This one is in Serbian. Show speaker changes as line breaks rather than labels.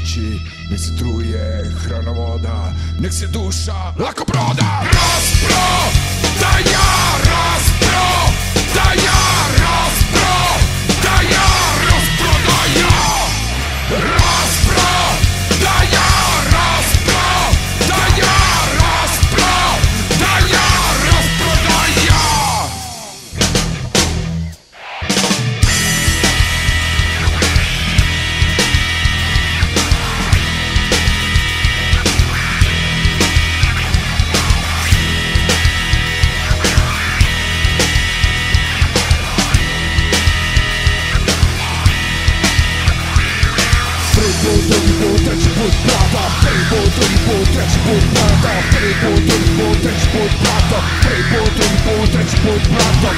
pići, nek se truje hrana voda, nek se duša lako proda. Rasprodaja, rasprodaja, rasprodaja, rasprodaja, rasprodaja, rasprodaja, rasprodaja, rasprodaja. Drugi put, treći put plata, prvi put, drugi put, treći put plata, prvi put, drugi put, treći put plata, prvi put, drugi put, treći put plata.